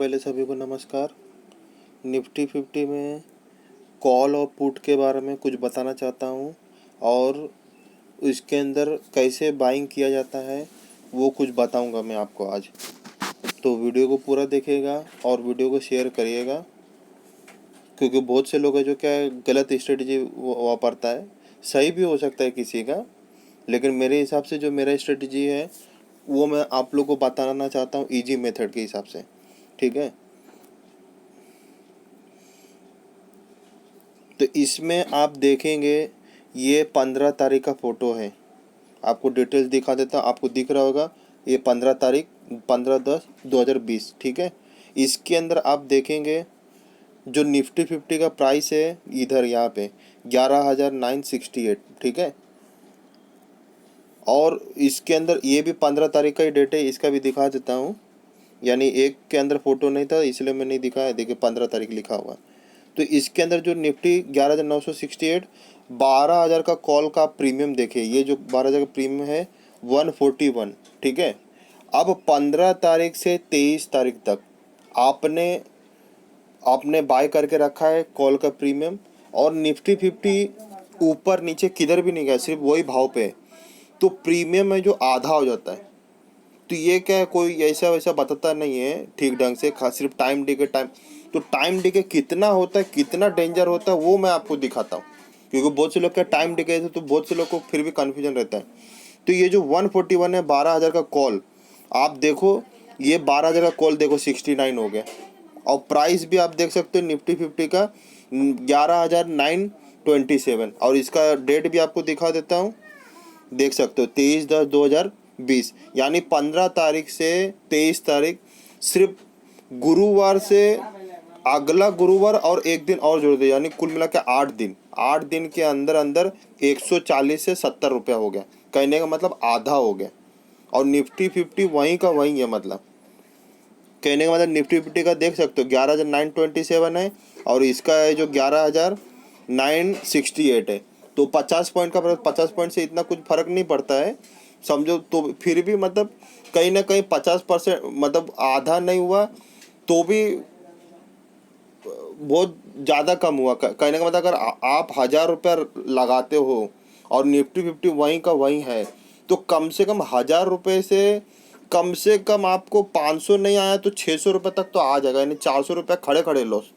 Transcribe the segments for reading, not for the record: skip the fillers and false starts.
पहले सभी को नमस्कार। निफ्टी 50 में कॉल और पुट के बारे में कुछ बताना चाहता हूँ और इसके अंदर कैसे बाइंग किया जाता है वो कुछ बताऊँगा मैं आपको आज। तो वीडियो को पूरा देखिएगा और वीडियो को शेयर करिएगा, क्योंकि बहुत से लोग हैं जो क्या गलत स्ट्रेटजी वापरता है। सही भी हो सकता है किसी का, लेकिन मेरे हिसाब से जो मेरा स्ट्रेटजी है वो मैं आप लोग को बताना चाहता हूँ ईजी मेथड के हिसाब से। ठीक है, तो इसमें आप देखेंगे ये 15 तारीख का फ़ोटो है। आपको डिटेल्स दिखा देता हूँ, आपको दिख रहा होगा ये 15 तारीख 15/10/2020। ठीक है, इसके अंदर आप देखेंगे जो निफ्टी 50 का प्राइस है इधर यहाँ पे 11,968। ठीक है, और इसके अंदर ये भी 15 तारीख का ही डेट है, इसका भी दिखा देता हूँ। यानी एक के अंदर फ़ोटो नहीं था इसलिए मैं नहीं दिखाया। देखिए 15 तारीख लिखा हुआ है। तो इसके अंदर जो निफ्टी 11,968, 12,000 का कॉल का प्रीमियम देखिए। ये जो 12,000 का प्रीमियम है 141। ठीक है, अब 15 तारीख से 23 तारीख तक आपने आपने बाय करके रखा है कॉल का प्रीमियम, और निफ्टी 50 ऊपर नीचे किधर भी नहीं गया, सिर्फ वही भाव पे है। तो प्रीमियम है जो आधा हो जाता है। तो ये क्या है, कोई ऐसा वैसा बताता नहीं है ठीक ढंग से, खास सिर्फ टाइम डिके टाइम। तो टाइम डिके कितना होता है, कितना डेंजर होता है वो मैं आपको दिखाता हूँ, क्योंकि बहुत से लोग क्या टाइम डिके है तो बहुत से लोग को फिर भी कन्फ्यूजन रहता है। तो ये जो 141 है 12,000 का कॉल, आप देखो ये 12,000 का कॉल देखो 69 हो गया। और प्राइस भी आप देख सकते हो निफ्टी 50 का 11,927। और इसका डेट भी आपको दिखा देता हूँ, देख सकते हो 23/10/2020। यानी 15 तारीख से 23 तारीख, सिर्फ गुरुवार से अगला गुरुवार और एक दिन और जोड़ दे, यानी कुल मिला के 8 दिन। 8 दिन के अंदर अंदर 140 से 70 रुपया हो गया। कहने का मतलब आधा हो गया। और निफ्टी 50 वहीं का वहीं है, मतलब कहने का मतलब निफ्टी 50 का देख सकते हो 11,927 है और इसका है जो 11,968 है। तो 50 पॉइंट का फर्क, 50 पॉइंट से इतना कुछ फर्क नहीं पड़ता है समझो। तो फिर भी मतलब कहीं ना कहीं 50%, मतलब आधा नहीं हुआ तो भी बहुत ज़्यादा कम हुआ। कहने का मतलब अगर आप 1,000 रुपया लगाते हो और निफ्टी 50 वहीं का वहीं है, तो कम से कम 1,000 रुपये से कम आपको 500 नहीं आया तो 600 रुपये तक तो आ जाएगा। यानी 400 रुपये खड़े खड़े लॉस,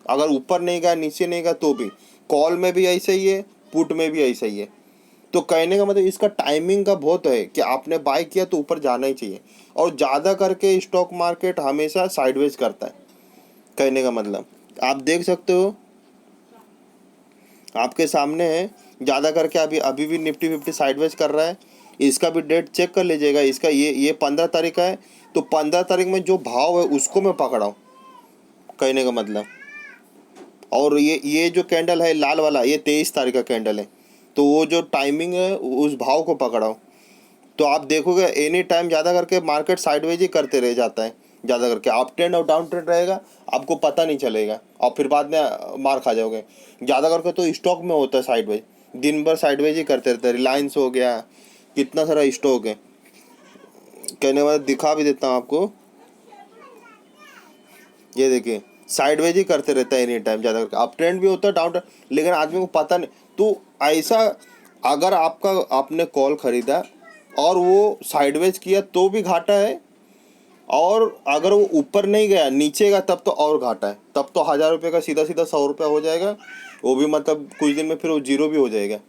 अगर ऊपर नहीं गया नीचे नहीं गया तो भी। कॉल में भी ऐसा ही है, पुट में भी ऐसा ही है। तो कहने का मतलब इसका टाइमिंग का बहुत है कि आपने बाय किया तो ऊपर जाना ही चाहिए। और ज़्यादा करके स्टॉक मार्केट हमेशा साइडवेज करता है। कहने का मतलब आप देख सकते हो, आपके सामने है, ज़्यादा करके अभी अभी भी निफ्टी 50 साइडवेज कर रहा है। इसका भी डेट चेक कर लीजिएगा। इसका ये 15 तारीख का है। तो 15 तारीख में जो भाव है उसको मैं पकड़ा हूँ, कहने का मतलब। और ये जो कैंडल है लाल वाला, ये 23 तारीख का कैंडल है। तो वो जो टाइमिंग है उस भाव को पकड़ा हूँ। तो आप देखोगे एनी टाइम ज़्यादा करके मार्केट साइडवेज ही करते रह जाता है। ज़्यादा करके अप ट्रेंड और डाउन ट्रेंड रहेगा, आपको पता नहीं चलेगा और फिर बाद में मार खा जाओगे। ज़्यादा करके तो स्टॉक में होता है साइडवेज, दिन भर साइडवेज ही करते रहते हैं। रिलायंस हो गया, कितना सारा स्टॉक है। कहने वाला दिखा भी देता हूँ आपको, ये देखिए साइडवेज ही करते रहता है एनी टाइम। ज़्यादा करके अप ट्रेंड भी होता है, डाउन ट्रेंड, लेकिन आदमी को पता नहीं। तो ऐसा अगर आपने कॉल खरीदा और वो साइडवेज किया तो भी घाटा है, और अगर वो ऊपर नहीं गया नीचे गया तब तो और घाटा है। तब तो 1,000 रुपये का सीधा सीधा 100 रुपया हो जाएगा, वो भी मतलब कुछ दिन में फिर वो जीरो भी हो जाएगा।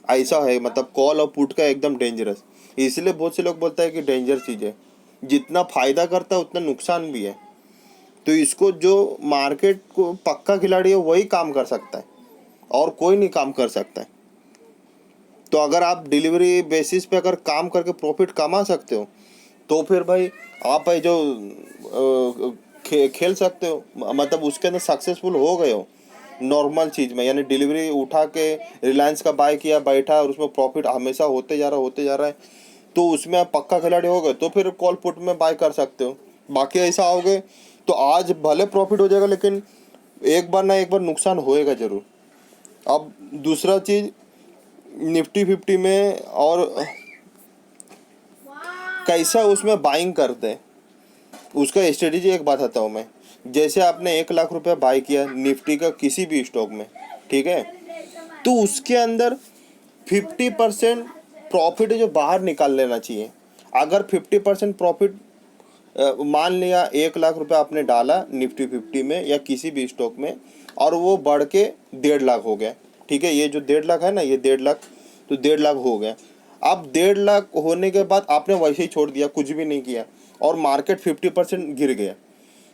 ऐसा है मतलब कॉल और पुट का एकदम डेंजरस। इसलिए बहुत से लोग बोलते हैं कि डेंजर चीज़ है। जितना फ़ायदा करता है उतना नुकसान भी है। तो इसको जो मार्केट को पक्का खिलाड़ी है वही काम कर सकता है, और कोई नहीं काम कर सकता है। तो अगर आप डिलीवरी बेसिस पे अगर काम करके प्रॉफिट कमा सकते हो तो फिर भाई आप है जो खेल सकते हो, मतलब उसके अंदर सक्सेसफुल हो गए हो नॉर्मल चीज़ में। यानी डिलीवरी उठा के रिलायंस का बाय किया, बैठा, और उसमें प्रॉफिट हमेशा होते जा रहा है। तो उसमें आप पक्का खिलाड़ी हो गए तो फिर कॉल पुट में बाय कर सकते हो। बाकी ऐसा आओगे तो आज भले प्रॉफिट हो जाएगा, लेकिन एक बार ना एक बार नुकसान होएगा ज़रूर। अब दूसरा चीज़ निफ्टी 50 में और कैसा उसमें बाइंग करते हैं। उसका स्ट्रेटेजी एक बताता हूँ मैं। जैसे आपने 1 लाख रुपया बाई किया निफ्टी का किसी भी स्टॉक में, ठीक है, तो उसके अंदर 50% प्रॉफिट जो बाहर निकाल लेना चाहिए। अगर 50% प्रॉफिट मान लिया 1 लाख रुपया आपने डाला निफ्टी 50 में या किसी भी स्टॉक में, और वो बढ़ के 1.5 लाख हो गया, ठीक है, ये जो 1.5 लाख है ना, ये 1.5 लाख, तो 1.5 लाख हो गया। अब 1.5 लाख होने के बाद आपने वैसे ही छोड़ दिया, कुछ भी नहीं किया, और मार्केट 50% गिर गया।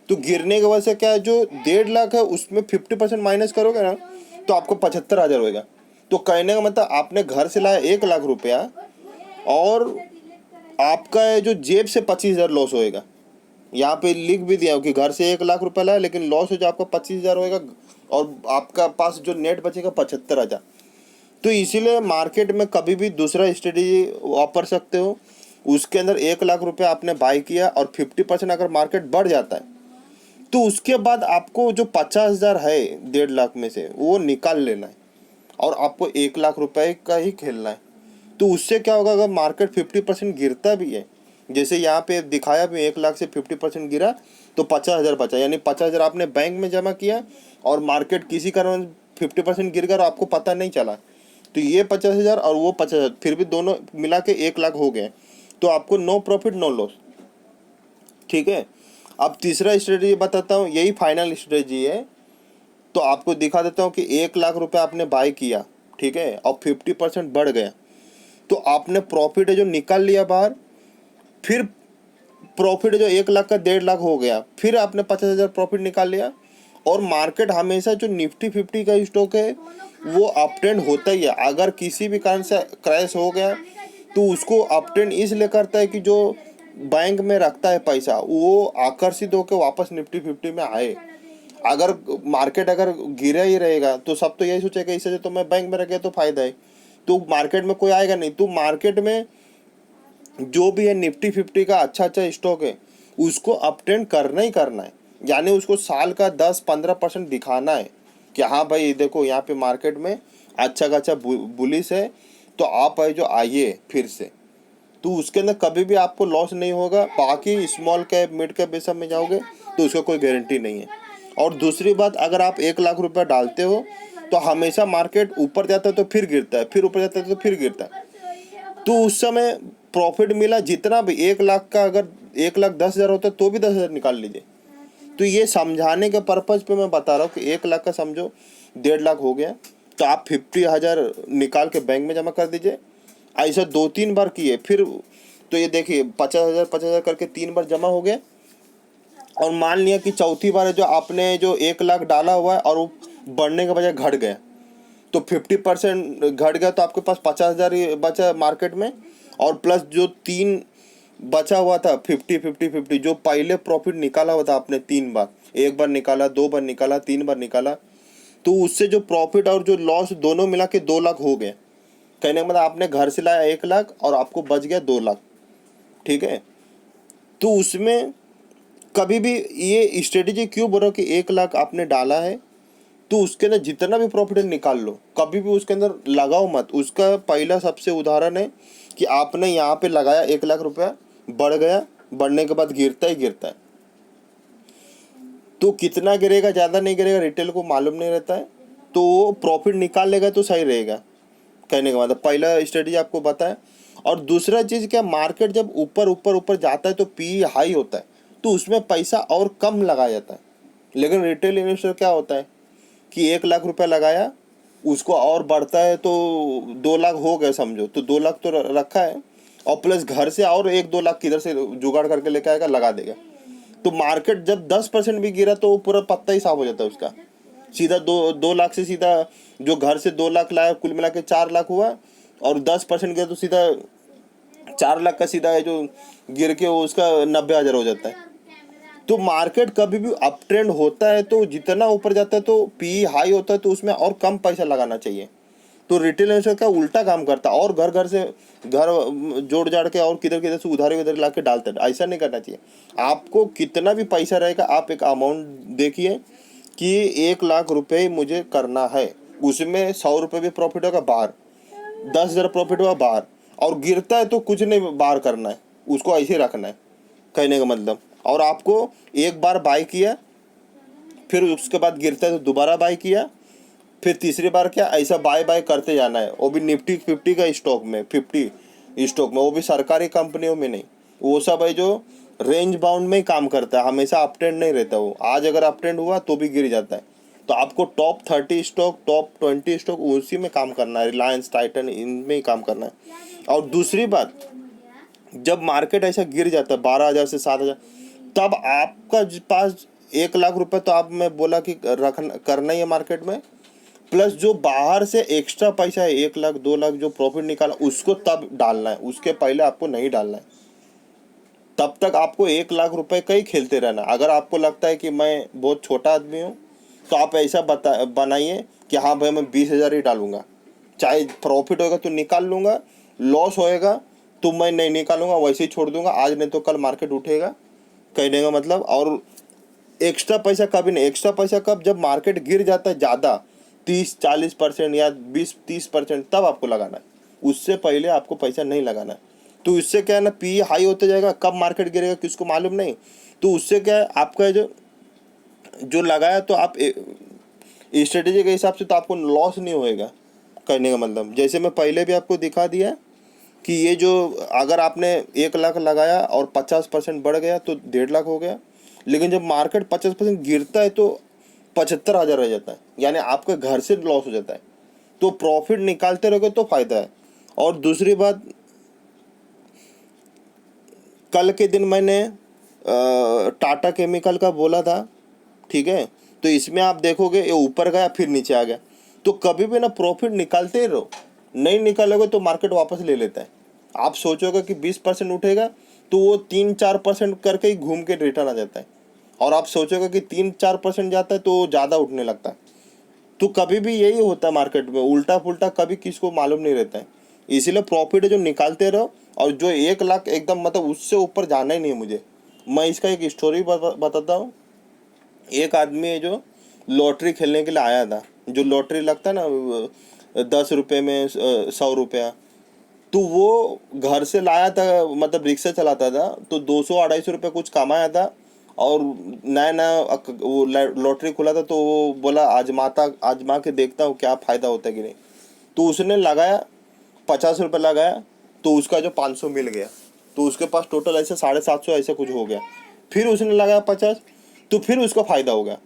तो गिरने की वजह से क्या है, जो 1.5 लाख है उसमें 50% माइनस करोगे ना, तो आपको 75,000 होएगा। तो कहने का मतलब आपने घर से लाया 1 लाख रुपया, और आपका है जो जेब से 25,000 लॉस होएगा। यहाँ पे लिख भी दिया हो कि घर से 1 लाख रुपया लाया, लेकिन लॉस हो जो आपका 25,000 होएगा, और आपका पास जो नेट बचेगा 75,000। तो इसीलिए मार्केट में कभी भी दूसरा स्ट्रेटेजी वापर सकते हो। उसके अंदर 1 लाख रुपया आपने बाई किया, और 50% अगर मार्केट बढ़ जाता है, तो उसके बाद आपको जो 50,000 है 1.5 लाख में से वो निकाल लेना है, और आपको 1 लाख रुपए का ही खेलना है। तो उससे क्या होगा, अगर मार्केट 50% गिरता भी है, जैसे यहाँ पे दिखाया भी 1 लाख से 50% गिरा, तो 50,000 बचा, यानी 50,000 आपने बैंक में जमा किया, और मार्केट किसी कारण 50% गिर गया और आपको पता नहीं चला, तो ये 50,000 और वो 50,000 फिर भी दोनों मिला के 1 लाख हो गए। तो आपको नो प्रॉफिट नो लॉस, ठीक है। अब तीसरा स्ट्रेटेजी बताता हूँ, यही फाइनल स्ट्रेटेजी है। तो आपको दिखा देता हूँ कि 1 लाख रुपया आपने बाई किया, ठीक है, और 50% बढ़ गया, तो आपने प्रॉफिट है जो निकाल लिया बाहर, फिर प्रॉफिट जो 1 लाख का 1.5 लाख हो गया, फिर आपने 50,000 प्रॉफिट निकाल लिया। और मार्केट हमेशा जो निफ्टी 50 का स्टॉक है वो अप ट्रेंड होता ही है। अगर किसी भी कारण से क्रैश हो गया, तो उसको अप ट्रेंड इसलिए करता है कि जो बैंक में रखता है पैसा वो आकर्षित होकर वापस निफ्टी 50 में आए। अगर मार्केट अगर गिरा ही रहेगा, तो सब तो यही सोचेगा इससे तो मैं बैंक में रख गया तो फायदा है, तो मार्केट में कोई आएगा नहीं। तो मार्केट में जो भी है निफ्टी 50 का अच्छा स्टॉक है, उसको अपट्रेंड करना ही करना है। यानी उसको साल का 10-15% दिखाना है कि हाँ भाई देखो यहाँ पे मार्केट में अच्छा बुलिश है, तो आप है जो आइए फिर से। तो उसके अंदर कभी भी आपको लॉस नहीं होगा। बाकी स्मॉल कैप मिड कैप ये सब में जाओगे तो उसका कोई गारंटी नहीं है। और दूसरी बात, अगर आप 1 लाख रुपया डालते हो, तो हमेशा मार्केट ऊपर जाता है तो फिर गिरता है, फिर ऊपर जाता है तो फिर गिरता है, तो उस समय प्रॉफिट मिला जितना भी 1 लाख का, अगर 1,10,000 होता तो भी 10,000 निकाल लीजिए। तो ये समझाने के पर्पज पे मैं बता रहा हूँ कि 1 लाख का समझो 1.5 लाख हो गया, तो आप 50,000 निकाल के बैंक में जमा कर दीजिए। ऐसा 2-3 बार किए, फिर तो ये देखिए 50,000 करके 3 बार जमा हो गया। और मान लिया कि चौथी बार है जो आपने जो 1 लाख डाला हुआ है और वो बढ़ने के बजाय घट गया, तो 50% घट गया, तो आपके पास 50,000 ही बचा मार्केट में। और प्लस जो 3 बचा हुआ था 50-50-50, जो पहले प्रॉफिट निकाला हुआ था आपने 3 बार, 1 बार निकाला, 2 बार निकाला, 3 बार निकाला, तो उससे जो प्रॉफिट और जो लॉस दोनों मिला के 2 लाख हो गए। कहने का मतलब आपने घर से लाया 1 लाख और आपको बच गया 2 लाख, ठीक है। तो उसमें कभी भी ये स्ट्रेटेजी क्यों बोल रहा हूँ कि 1 लाख आपने डाला है, तो उसके अंदर जितना भी प्रॉफिट है निकाल लो, कभी भी उसके अंदर लगाओ मत। उसका पहला सबसे उदाहरण है कि आपने यहाँ पे लगाया 1 लाख रुपया, बढ़ गया, बढ़ने के बाद गिरता ही गिरता है। तो कितना गिरेगा, ज़्यादा नहीं गिरेगा, रिटेल को मालूम नहीं रहता है, तो वो प्रॉफिट निकाल लेगा तो सही रहेगा। कहने का मतलब पहला स्ट्रेटेजी आपको बताया। और दूसरा चीज़ क्या, मार्केट जब ऊपर ऊपर ऊपर जाता है तो पी हाई होता है, तो उसमें पैसा और कम लगाया जाता है। लेकिन रिटेल इन्वेस्टर क्या होता है कि 1 लाख रुपया लगाया, उसको और बढ़ता है तो 2 लाख हो गए समझो, तो 2 लाख तो रखा है, और प्लस घर से और 1-2 लाख किधर से जुगाड़ करके लेके आएगा, लगा देगा। तो मार्केट जब 10% भी गिरा तो वो पूरा पत्ता ही साफ हो जाता है उसका। सीधा 2 लाख से सीधा जो घर से 2 लाख लाया कुल मिला के 4 लाख हुआ, और 10% गया तो सीधा 4 लाख का सीधा है जो गिर के वो उसका 90,000 हो जाता है। तो मार्केट कभी भी अप ट्रेंड होता है तो जितना ऊपर जाता है तो पी हाई होता है, तो उसमें और कम पैसा लगाना चाहिए। तो रिटेल इन्वेस्टर का उल्टा काम करता है, और घर घर से घर जोड़ जाड़ के और किधर किधर से उधार ला के डालते हैं। ऐसा नहीं करना चाहिए। आपको कितना भी पैसा रहेगा, आप एक अमाउंट देखिए कि 1 लाख रुपए मुझे करना है, उसमें 100 रुपये भी प्रॉफिट होगा बाहर, 10,000 प्रॉफिट हुआ बाहर, और गिरता है तो कुछ नहीं बाहर करना है, उसको ऐसे रखना है। कहने का मतलब और आपको एक बार बाय किया, फिर उसके बाद गिरता है तो दोबारा बाय किया, फिर तीसरी बार क्या, ऐसा बाय बाय करते जाना है। वो भी निफ्टी 50 का स्टॉक में, 50 स्टॉक में, वो भी सरकारी कंपनियों में नहीं। वो सब है जो रेंज बाउंड में ही काम करता है, हमेशा अप ट्रेंड नहीं रहता वो। आज अगर अप ट्रेंड हुआ तो भी गिर जाता है। तो आपको टॉप 30 स्टॉक, टॉप 20 स्टॉक उसी में काम करना है, रिलायंस, टाइटन, इनमें ही काम करना है। और दूसरी बात, जब मार्केट ऐसा गिर जाता है 12,000 से 7,000, तब आपका पास 1 लाख रुपए तो आप, मैं बोला कि रखना करना ही है मार्केट में, प्लस जो बाहर से एक्स्ट्रा पैसा है 1 लाख 2 लाख जो प्रॉफिट निकाला उसको तब डालना है, उसके पहले आपको नहीं डालना है। तब तक आपको 1 लाख रुपए का ही खेलते रहना। अगर आपको लगता है कि मैं बहुत छोटा आदमी हूँ, तो आप ऐसा बनाइए कि हाँ भाई मैं 20,000 ही डालूंगा, चाहे प्रॉफिट होगा तो निकाल लूंगा, लॉस होएगा तो मैं नहीं निकालूंगा, वैसे ही छोड़ दूंगा, आज नहीं तो कल मार्केट उठेगा, कहने का मतलब। और एक्स्ट्रा पैसा कभी नहीं, एक्स्ट्रा पैसा कब, जब मार्केट गिर जाता है ज़्यादा 30-40% या 20-30%, तब आपको लगाना है। उससे पहले आपको पैसा नहीं लगाना है। तो इससे क्या है ना, पी हाई होते जाएगा, कब मार्केट गिरेगा किसको मालूम नहीं। तो उससे क्या है, आपका जो जो लगाया तो आप स्ट्रेटेजी के हिसाब से तो आपको लॉस नहीं होएगा, कहने का मतलब। जैसे मैं पहले भी आपको दिखा दिया कि ये जो, अगर आपने 1 लाख लगाया और 50% बढ़ गया तो 1.5 लाख हो गया। लेकिन जब मार्केट 50% गिरता है तो 75,000 रह जाता है, यानी आपके घर से लॉस हो जाता है। तो प्रॉफिट निकालते रहोगे तो फायदा है। और दूसरी बात, कल के दिन मैंने टाटा केमिकल का बोला था, ठीक है। तो इसमें आप देखोगे ये ऊपर गया फिर नीचे आ गया। तो कभी भी ना प्रॉफिट निकालते ही रहो, नहीं निकालोगे तो मार्केट वापस ले लेता है। आप सोचोगे कि 20% उठेगा तो वो 3-4% करके ही घूम के रिटर्न आ जाता है। और आप सोचोगे कि 3-4% जाता है तो ज़्यादा उठने लगता है। तो कभी भी यही होता है मार्केट में, उल्टा पुल्टा कभी किसको मालूम नहीं रहता है। इसीलिए प्रॉफिट है जो निकालते रहो। और जो 1 लाख एकदम मतलब उससे ऊपर जाना ही नहीं है मुझे। मैं इसका एक स्टोरी बताता हूँ। एक आदमी है जो लॉटरी खेलने के लिए आया था, जो लॉटरी लगता है ना 10 रुपये में 100 रुपया, तो वो घर से लाया था, मतलब रिक्शा चलाता था, तो 200-250 रुपये कुछ कमाया था। और नया नया वो लॉटरी खुला था, तो वो बोला आजमा के देखता हूँ क्या फ़ायदा होता है कि नहीं। तो उसने लगाया, 50 रुपये लगाया, तो उसका जो 500 मिल गया। तो उसके पास टोटल ऐसे 750 ऐसे कुछ हो गया। फिर उसने लगाया 50, तो फिर उसका फ़ायदा हो गया।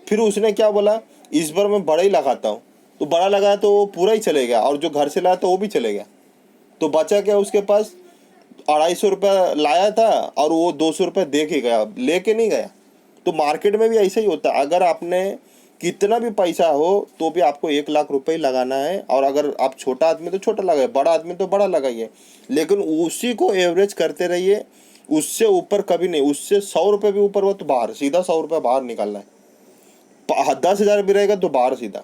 फिर उसने क्या बोला, इस बार मैं बड़ा ही लगाता हूँ। तो बड़ा लगाया तो वो पूरा ही चले गया, और जो घर से लाया तो वो भी चले गया। तो बचा क्या उसके पास, 250 रुपया लाया था और वो 200 रुपये दे के गया, लेके नहीं गया। तो मार्केट में भी ऐसा ही होता है। अगर आपने कितना भी पैसा हो तो भी आपको 1 लाख रुपए ही लगाना है। और अगर आप छोटा आदमी तो छोटा लगाइए, बड़ा आदमी तो बड़ा लगाइए, लेकिन उसी को एवरेज करते रहिए। उससे ऊपर कभी नहीं, उससे 100 रुपये भी ऊपर हो तो बाहर, सीधा 100 रुपये बाहर निकालना है। 10,000 भी रहेगा तो बाहर सीधा,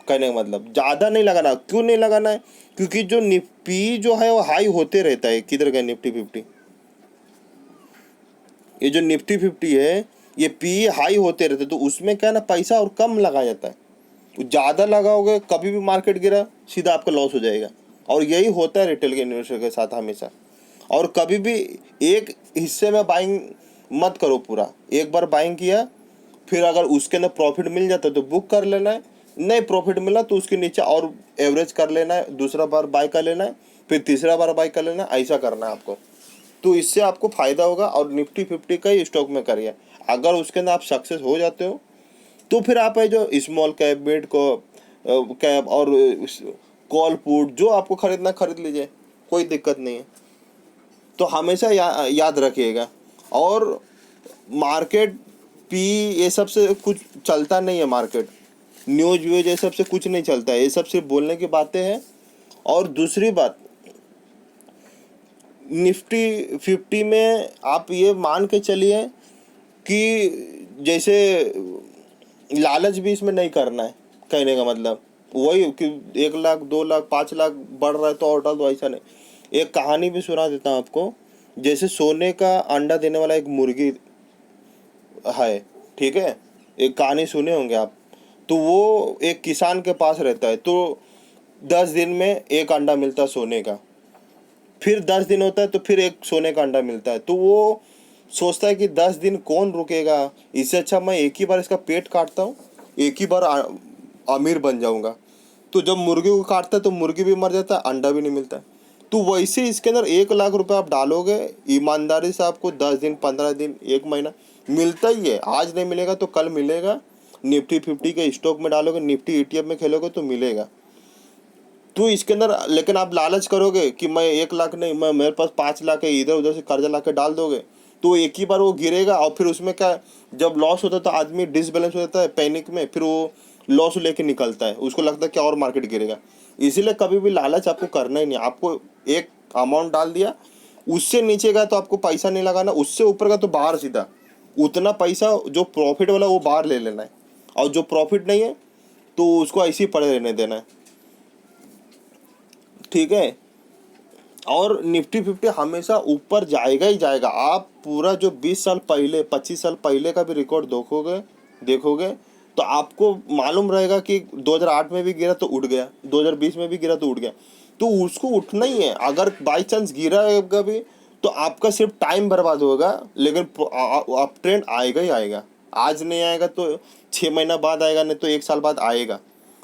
कहने का मतलब। ज़्यादा नहीं लगाना। क्यों नहीं लगाना है, क्योंकि जो निफ्टी जो है वो हाई होते रहता है। किधर गया निफ्टी 50, ये जो निफ्टी 50 है ये पी हाई होते रहते, तो उसमें क्या है ना, पैसा और कम लगाया जाता है। ज़्यादा लगाओगे कभी भी मार्केट गिरा सीधा आपका लॉस हो जाएगा। और यही होता है रिटेल के इन्वेस्टर के साथ हमेशा। और कभी भी एक हिस्से में बाइंग मत करो पूरा। एक बार बाइंग किया, फिर अगर उसके अंदर प्रॉफिट मिल जाता है तो बुक कर लेना है, नहीं प्रॉफिट मिला तो उसके नीचे और एवरेज कर लेना है, दूसरा बार बाय कर लेना है, फिर तीसरा बार बाय कर लेना है, ऐसा करना है आपको। तो इससे आपको फ़ायदा होगा। और निफ्टी 50 का ही स्टॉक में करिए। अगर उसके अंदर आप सक्सेस हो जाते हो तो फिर आप है जो स्मॉल कैप, मिड को कैप और कॉल पुट जो आपको खरीदना खरीद लीजिए, कोई दिक्कत नहीं है। तो हमेशा याद रखिएगा। और मार्केट पी ये सब से कुछ चलता नहीं है। मार्केट न्यूज व्यूज ये सब से कुछ नहीं चलता है, ये सब सिर्फ बोलने की बातें हैं। और दूसरी बात, निफ्टी 50 में आप ये मान के चलिए कि जैसे लालच भी इसमें नहीं करना है, कहने का मतलब वही कि 1 लाख 2 लाख 5 लाख बढ़ रहा है तो और डाल दो, ऐसा नहीं। एक कहानी भी सुना देता हूँ आपको। जैसे सोने का अंडा देने वाला एक मुर्गी है, ठीक है, एक कहानी सुने होंगे आप। तो वो एक किसान के पास रहता है, तो 10 दिन में एक अंडा मिलता है सोने का। फिर 10 दिन होता है तो फिर एक सोने का अंडा मिलता है। तो वो सोचता है कि 10 दिन कौन रुकेगा, इससे अच्छा मैं एक ही बार इसका पेट काटता हूँ, एक ही बार अमीर बन जाऊंगा। तो जब मुर्गी को काटता है तो मुर्गी भी मर जाता है, अंडा भी नहीं मिलता है। तो वैसे इसके अंदर 1 लाख रुपए आप डालोगे, ईमानदारी से आपको 10 दिन, 15 दिन, 1 महीना मिलता ही है। आज नहीं मिलेगा तो कल मिलेगा। निफ्टी 50 के स्टॉक में डालोगे, निफ्टी ETF में खेलोगे तो मिलेगा। तो इसके अंदर लेकिन आप लालच करोगे कि मैं 1 लाख नहीं, मैं मेरे पास 5 लाख है, इधर उधर से कर्जा ला के डाल दोगे, तो एक ही बार वो गिरेगा। और फिर उसमें क्या, जब लॉस होता है तो आदमी डिसबैलेंस हो जाता है पैनिक में, फिर वो लॉस लेके निकलता है, उसको लगता है कि और मार्केट गिरेगा। इसीलिए कभी भी लालच आपको करना ही नहीं। आपको एक अमाउंट डाल दिया, उससे नीचे का तो आपको पैसा नहीं लगाना, उससे ऊपर का तो बाहर सीधा। उतना पैसा जो प्रॉफिट वाला वो बाहर ले लेना है, और जो प्रॉफिट नहीं है तो उसको ऐसे ही पड़े रहने देना है, ठीक है। और निफ्टी 50 हमेशा ऊपर जाएगा ही जाएगा। आप पूरा जो 20 साल पहले, 25 साल पहले का भी रिकॉर्ड देखोगे देखोगे तो आपको मालूम रहेगा कि 2008 में भी गिरा तो उठ गया, 2020 में भी गिरा तो उठ गया। तो उसको उठना ही है। अगर बाई चांस गिरा है कभी तो आपका सिर्फ टाइम बर्बाद होगा, लेकिन अप ट्रेंड आएगा ही आएगा। आज नहीं आएगा तो 6 महीना बाद आएगा, नहीं तो 1 साल बाद आएगा।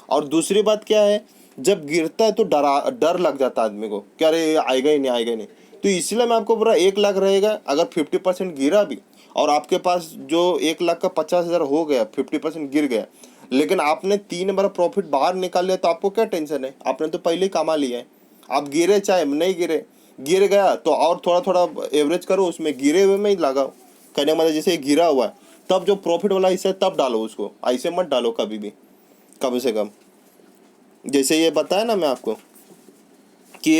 और दूसरी बात क्या है, जब गिरता है तो डर लग जाता है आदमी को कि अरे ये आएगा ही नहीं, आएगा ही नहीं। तो इसलिए मैं आपको पूरा 1 लाख रहेगा। अगर 50% गिरा भी और आपके पास जो 1 लाख का 50,000 हो गया, 50% गिर गया, लेकिन आपने 3 बार प्रॉफिट बाहर निकाल लिया, तो आपको क्या टेंशन है, आपने तो पहले ही कमा लिया है। आप गिरे चाहे नहीं गिरे, गिर गया तो और थोड़ा थोड़ा एवरेज करो, उसमें गिरे हुए में ही लगाओ। कहने का मतलब जैसे गिरा हुआ है तब जो प्रॉफिट वाला हिस्सा है तब डालो उसको, ऐसे मत डालो कभी भी, कम से कम। जैसे ये बताया ना मैं आपको कि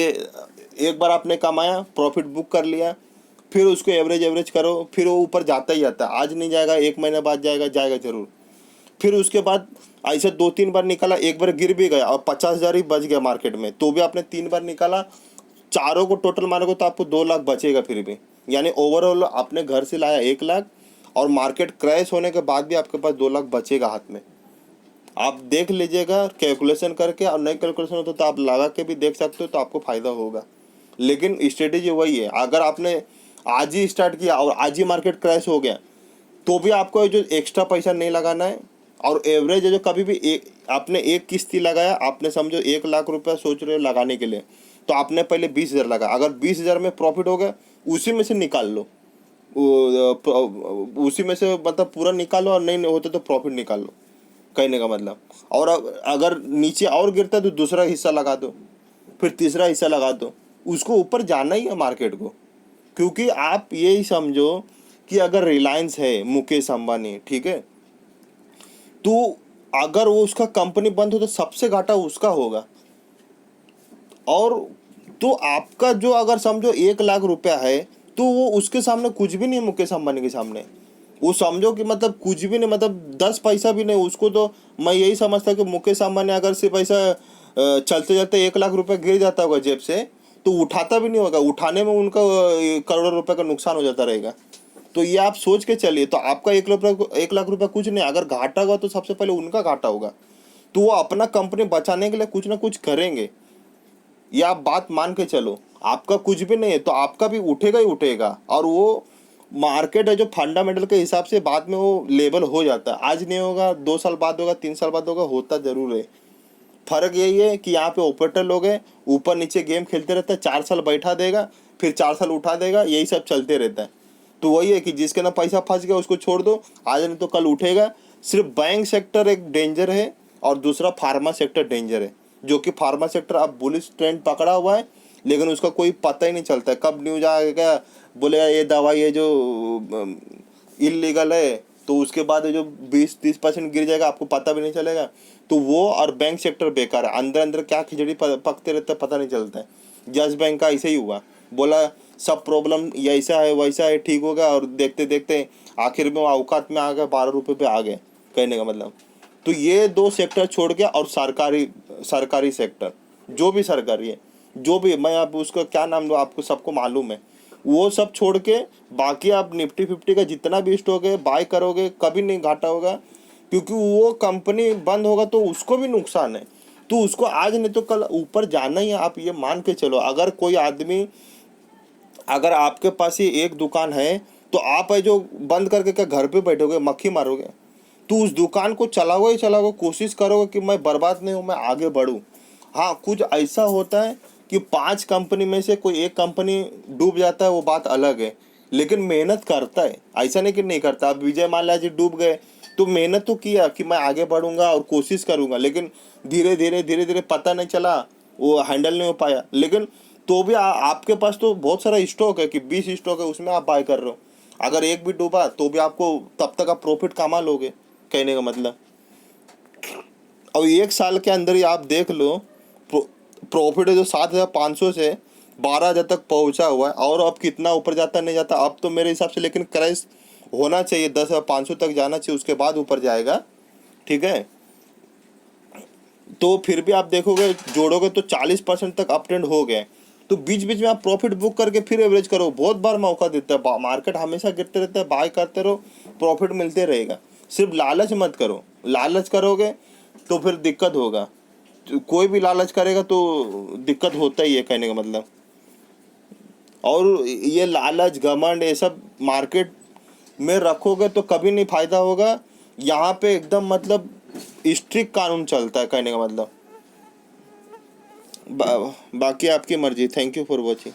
एक बार आपने कमाया, प्रॉफिट बुक कर लिया, फिर उसको एवरेज एवरेज करो, फिर वो ऊपर जाता ही जाता है। आज नहीं जाएगा, 1 महीने बाद जाएगा, जाएगा जरूर। फिर उसके बाद ऐसे 2-3 बार निकाला, एक बार गिर भी गया और 50,000 ही बच गया मार्केट में, तो भी आपने 3 बार निकाला, चारों को टोटल मारोगे तो आपको 2 लाख बचेगा फिर भी। यानी ओवरऑल आपने घर से लाया 1 लाख, और मार्केट क्रैश होने के बाद भी आपके पास 2 लाख बचेगा हाथ में। आप देख लीजिएगा कैलकुलेशन करके, और नई कैलकुलेशन हो तो आप लगा के भी देख सकते हो, तो आपको फायदा होगा। लेकिन स्ट्रेटेजी वही है, अगर आपने आज ही स्टार्ट किया और आज ही मार्केट क्रैश हो गया, तो भी आपको जो एक्स्ट्रा पैसा नहीं लगाना है। और एवरेज है जो कभी भी आपने एक किस्ती लगाया, आपने समझो 1 लाख रुपया सोच रहे हो लगाने के लिए, तो आपने पहले 20,000 लगा। अगर 20,000 में प्रॉफिट हो गया, उसी में से निकाल लो, उसी में से मतलब पूरा निकालो, और नहीं होता तो प्रॉफिट निकाल लो, कहने का मतलब। और अगर नीचे और गिरता है तो दूसरा हिस्सा लगा दो, फिर तीसरा हिस्सा लगा दो। उसको ऊपर जाना ही है मार्केट को। क्योंकि आप यही समझो कि अगर रिलायंस है, मुकेश अंबानी, ठीक है, तो अगर वो उसका कंपनी बंद हो तो सबसे घाटा उसका होगा। और तो आपका जो अगर समझो 1 लाख रुपया है, तो वो उसके सामने कुछ भी नहीं, मुकेश अंबानी के सामने वो समझो कि मतलब कुछ भी नहीं, मतलब 10 पैसा भी नहीं उसको। तो मैं यही समझता कि मुकेश अंबानी अगर सिर्फ ऐसा चलते चलते 1 लाख रुपया गिर जाता होगा जेब से, तो उठाता भी नहीं होगा, उठाने में उनका करोड़ों रुपए का नुकसान हो जाता रहेगा। तो ये आप सोच के चलिए। तो आपका 1 लाख रुपया कुछ नहीं, अगर घाटा होगा तो सबसे पहले उनका घाटा होगा। तो वो अपना कंपनी बचाने के लिए कुछ ना कुछ करेंगे, ये आप बात मान के चलो। आपका कुछ भी नहीं है तो आपका भी उठेगा ही उठेगा। और वो मार्केट है जो फंडामेंटल के हिसाब से बाद में वो लेवल हो जाता है। आज नहीं होगा, 2 साल बाद होगा, 3 साल बाद होगा, होता जरूर है। फर्क यही है कि यहाँ पे ऑपरेटर लोग हैं, ऊपर नीचे गेम खेलते रहता है, 4 साल बैठा देगा, फिर 4 साल उठा देगा, यही सब चलते रहता है। तो वही है कि जिसके ना पैसा फंस गया उसको छोड़ दो, आज नहीं तो कल उठेगा। सिर्फ बैंक सेक्टर एक डेंजर है, और दूसरा फार्मा सेक्टर डेंजर है। जो कि फार्मा सेक्टर अब बुलिश ट्रेंड पकड़ा हुआ है, लेकिन उसका कोई पता ही नहीं चलता है। कब न्यूज आएगा बोलेगा ये दवाई है जो इलीगल है, तो उसके बाद जो 20-30% गिर जाएगा, आपको पता भी नहीं चलेगा। तो वो और बैंक सेक्टर बेकार है, अंदर अंदर क्या खिचड़ी पकते रहता है पता नहीं चलता है। यस बैंक का ऐसे ही हुआ, बोला सब प्रॉब्लम ऐसा है वैसा है, ठीक हो गया, और देखते देखते आखिर में वो औकात में आ गया, 12 रुपये पे आ गए, कहने का मतलब। तो ये 2 सेक्टर छोड़ के, और सरकारी सेक्टर, जो भी सरकारी है, जो भी, मैं आप उसका क्या नाम दूँ, आपको सबको मालूम है, वो सब छोड़ के बाकी आप निफ्टी 50 का जितना भी स्टॉक है बाय करोगे, कभी नहीं घाटा होगा। क्योंकि वो कंपनी बंद होगा तो उसको भी नुकसान है, तो उसको आज नहीं तो कल ऊपर जाना ही है। आप ये मान के चलो, अगर कोई आदमी, अगर आपके पास ही एक दुकान है तो आप है जो बंद करके क्या घर पे बैठोगे, मक्खी मारोगे? तो उस दुकान को चलाओगे ही चलाओगे, कोशिश करोगे कि मैं बर्बाद नहीं हूँ, मैं आगे बढ़ूँ। हाँ, कुछ ऐसा होता है कि 5 कंपनी में से कोई एक कंपनी डूब जाता है, वो बात अलग है, लेकिन मेहनत करता है, ऐसा नहीं कि नहीं करता। अब विजय माल्या जी डूब गए तो मेहनत तो किया कि मैं आगे बढ़ूंगा और कोशिश करूंगा, लेकिन धीरे धीरे पता नहीं चला, वो हैंडल नहीं हो पाया। लेकिन तो भी आपके पास तो बहुत सारा स्टॉक है कि 20 स्टॉक है, उसमें आप बाय कर रहे हो। अगर एक भी डूबा तो भी आपको तब तक आप प्रॉफिट कमा लोगे, कहने का मतलब। और 1 साल के अंदर ही आप देख लो, प्रॉफिट है जो 7,500 से 12,000 तक पहुंचा हुआ है, और अब कितना ऊपर जाता नहीं जाता अब तो मेरे हिसाब से। लेकिन क्रैश होना चाहिए, 10,500 तक जाना चाहिए, उसके बाद ऊपर जाएगा, ठीक है। तो फिर भी आप देखोगे, जोड़ोगे तो 40% तक अप ट्रेंड हो गए। तो बीच बीच में आप प्रॉफिट बुक करके फिर एवरेज करो, बहुत बार मौका देता है। मार्केट हमेशा गिरते रहता है, बाय करते रहो, प्रॉफिट मिलते रहेगा। सिर्फ लालच मत करो, लालच करोगे तो फिर दिक्कत होगा। तो कोई भी लालच करेगा तो दिक्कत होता ही है, कहने का मतलब। और ये लालच घमंड ये सब मार्केट में रखोगे तो कभी नहीं फायदा होगा। यहाँ पे एकदम मतलब स्ट्रिक्ट कानून चलता है, कहने का मतलब। बाकी आपकी मर्जी। Thank you for watching.